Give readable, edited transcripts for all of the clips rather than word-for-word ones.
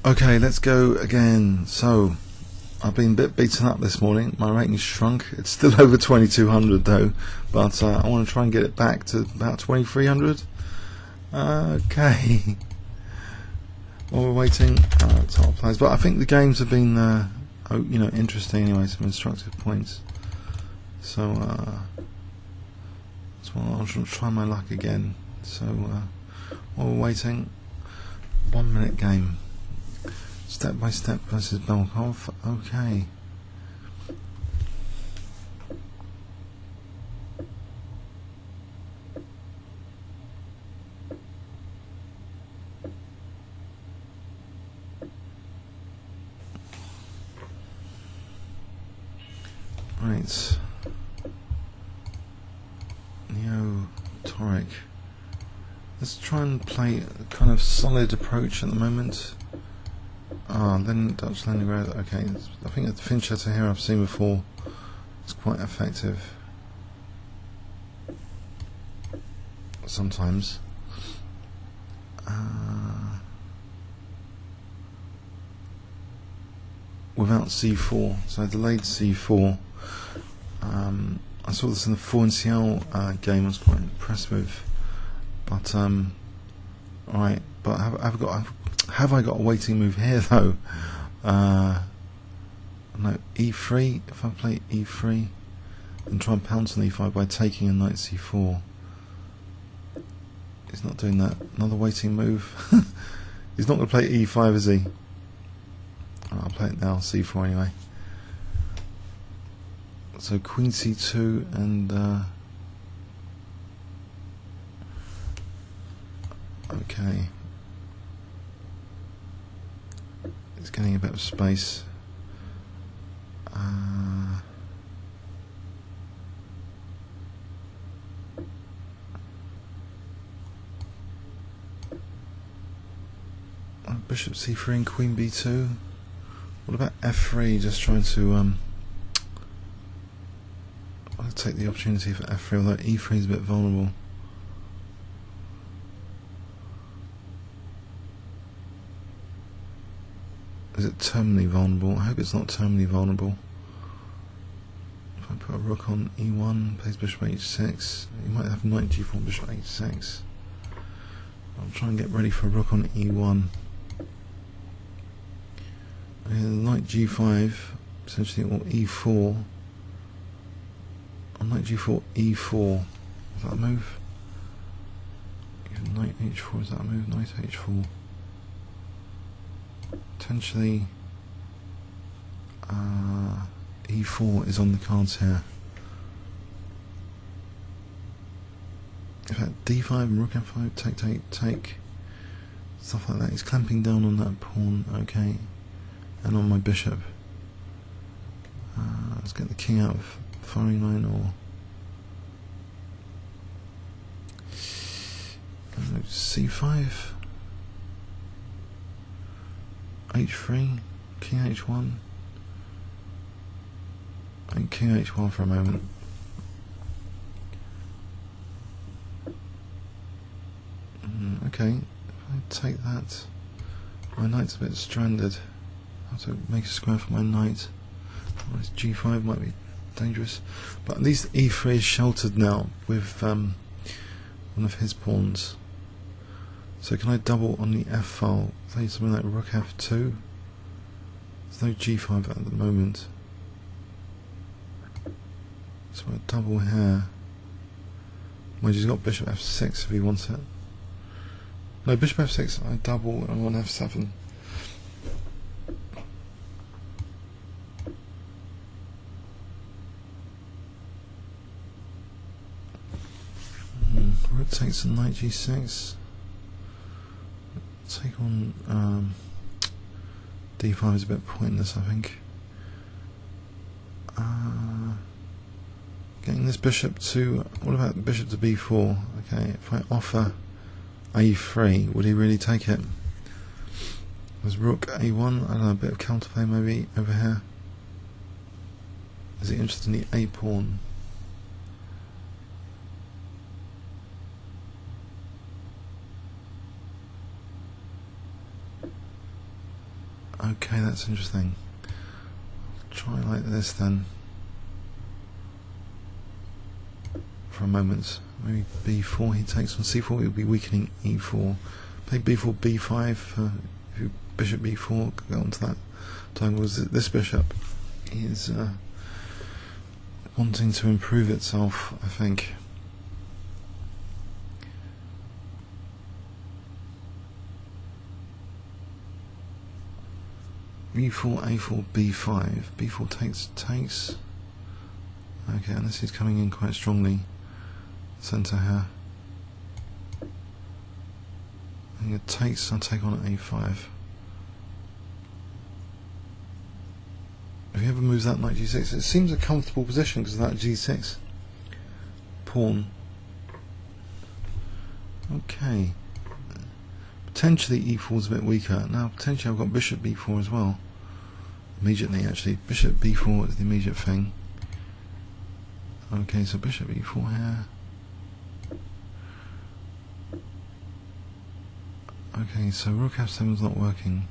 Okay, let's go again. So, I've been a bit beaten up this morning. My rating's shrunk. It's still over 2200 though, but I want to try and get it back to about 2300. Okay. While we're waiting, top players. But I think the games have been, interesting anyway. Some instructive points. So, I'll try my luck again. So, while we're waiting, 1 minute game. Step by step versus Belkov. Okay. Right. NeoteriC. Let's try and play a kind of solid approach at the moment. Then Dutch landing road. Okay, I think the Finchetta here I've seen before. It's quite effective. Sometimes. Without C4, so I delayed C4. I saw this in the 4NCL game. I was quite impressed with. But right. But have I got a waiting move here though? No, E3. If I play E3 and try and pounce on E5 by taking a knight C4, he's not doing that. Another waiting move. He's not going to play E5, is he? I'll play it now. C4 anyway. So Queen C2 and okay. It's getting a bit of space. Bishop C3 and Queen B2. What about F3? Just trying to I'll take the opportunity for F3, although E3 is a bit vulnerable. Is it terminally vulnerable? I hope it's not terminally vulnerable. If I put a rook on E1, plays bishop H6, you might have knight G4, bishop H6. I'll try and get ready for a rook on E1. And knight G5, essentially, or E4. On knight G4, E4. Is that a move? Knight H4, is that a move? Knight H4. Potentially E4 is on the cards here. In fact, D5 and rook F5, take, stuff like that. He's clamping down on that pawn, okay, and on my bishop. Let's get the king out of firing line, or C5. H3, King H1, and King H1 for a moment. Okay, if I take that, my knight's a bit stranded. I have to make a square for my knight. Otherwise G5 might be dangerous, but at least E3 is sheltered now with one of his pawns. So can I double on the F file? Play something like rook F2. There's no G5 at the moment. So I double here. Well, he's got bishop F6 if he wants it. No, bishop F6, I double and I want F7. Rook takes a knight G6. Take on D5 is a bit pointless, I think. Getting this bishop to, what about the bishop to B4? Okay, if I offer A3, would he really take it? There's rook A1, I don't know, a bit of counterplay maybe over here. Is he interested in the A pawn? Okay, that's interesting. I'll try like this then. For a moment. Maybe b4, he takes on c4, he would be weakening e4. Play b4, b5, if you bishop b4, go on to that time. Was this bishop is wanting to improve itself, I think. b4, a4, b5. b4 takes. Okay, and this is coming in quite strongly. Centre here. I think it takes. I'll take on a5. If he ever moves that knight g6, it seems a comfortable position because of that g6 pawn. Okay. Potentially e4 is a bit weaker. Now potentially I've got bishop b4 as well. Immediately, actually, bishop b4 is the immediate thing. Okay, so bishop e4 here. Okay, so rook f7 is not working.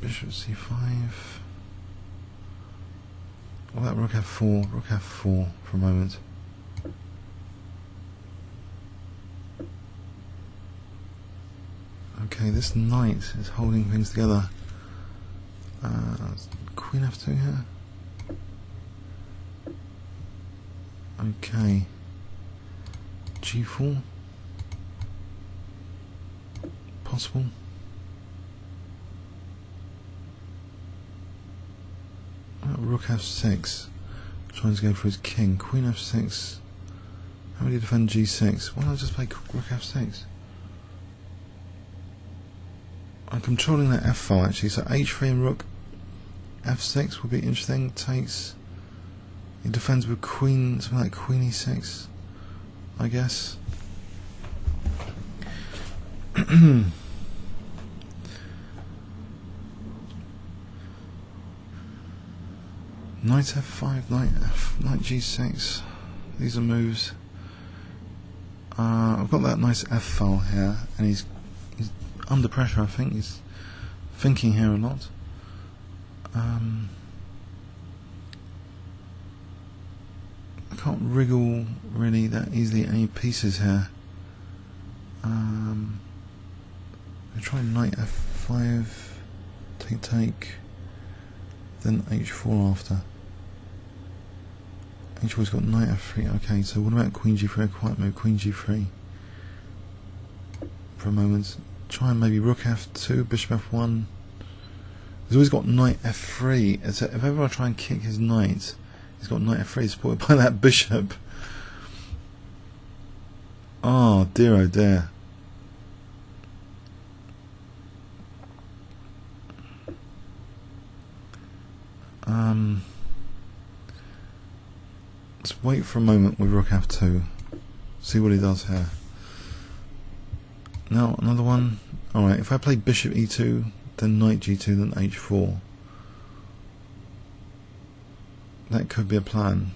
Bishop c5. What about rook f4? Rook f4 for a moment. Okay, this knight is holding things together. Queen f2 here. Okay. g4. Possible. Rook f6. Trying to go for his king. Queen f6. How would he defend g6? Why don't I just play rook f6? I'm controlling that f file actually, so h3 and rook f6 would be interesting. Takes. He defends with queen, something like queen e6, I guess. Knight f5, knight g6. These are moves. I've got that nice f file here, and he's under pressure. I think he's thinking here a lot. I can't wriggle really that easily any pieces here. I'm try knight f5, take, then h4 after. H4's got knight f3. Okay, so what about queen g3? A quiet move, queen g3 for a moment. Try and maybe rook f2, bishop f1. He's always got knight f3. If ever I try and kick his knight, he's got knight f3 supported by that bishop. Oh dear, oh dear. Let's wait for a moment with rook f2. See what he does here. Now another one. Alright, if I play bishop e2, then knight g2, then h4. That could be a plan.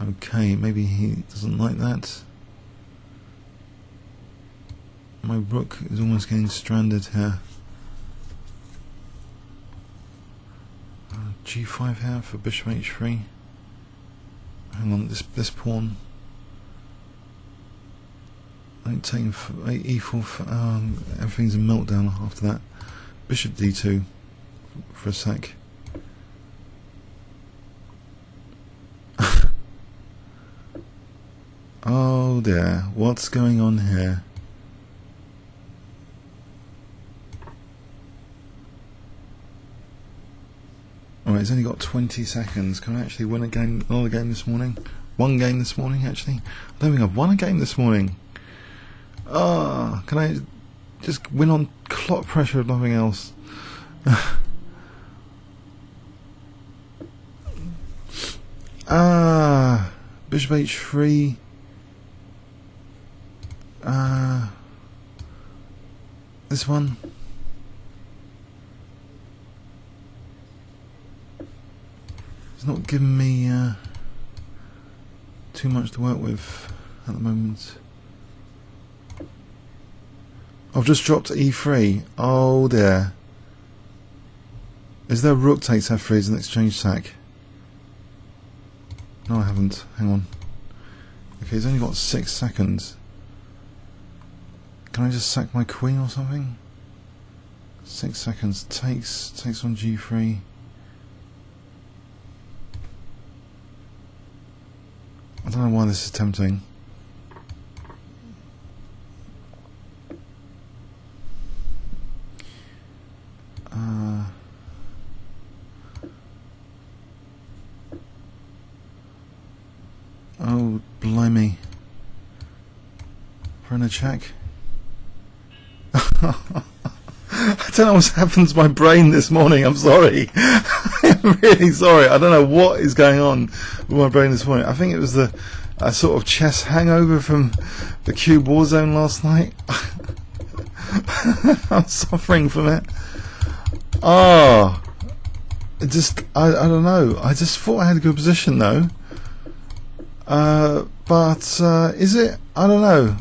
Okay, maybe he doesn't like that. My rook is almost getting stranded here. G5 here for bishop h3. Hang on, this pawn. I'm taking e4 for, everything's a meltdown after that. Bishop d2 for a sec. Oh dear, what's going on here? Alright, he's only got 20 seconds. Can I actually win another game this morning? One game this morning, actually? I don't think I've won a game this morning. Can I just win on clock pressure if nothing else? Bishop h3. This one. It's not giving me too much to work with at the moment. I've just dropped E3. Oh dear. Is there rook takes F3 as an exchange sack? No, I haven't. Hang on. Okay, he's only got 6 seconds. Can I just sack my queen or something? 6 seconds. Takes on G3. I don't know why this is tempting. Oh, blimey. For a check. I don't know what's happened to my brain this morning. I'm sorry. I'm really sorry. I don't know what is going on with my brain this morning. I think it was a sort of chess hangover from the Cube Warzone last night. I'm suffering from it. I don't know. I just thought I had a good position though. But is it? I don't know.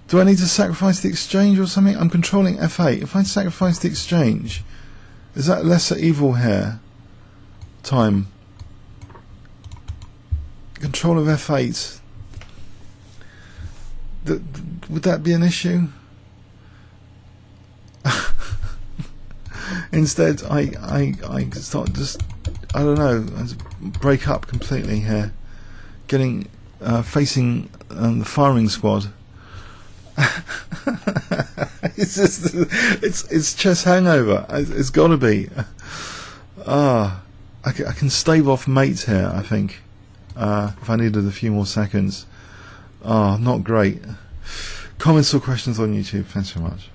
Do I need to sacrifice the exchange or something? I'm controlling F8. If I sacrifice the exchange, is that lesser evil here? Time. Control of F8. Would that be an issue? Instead, I start just, I don't know, I just break up completely here. Getting, facing the firing squad. It's chess hangover. It's got to be. I can stave off mate here, I think, if I needed a few more seconds. Not great. Comments or questions on YouTube? Thanks so much.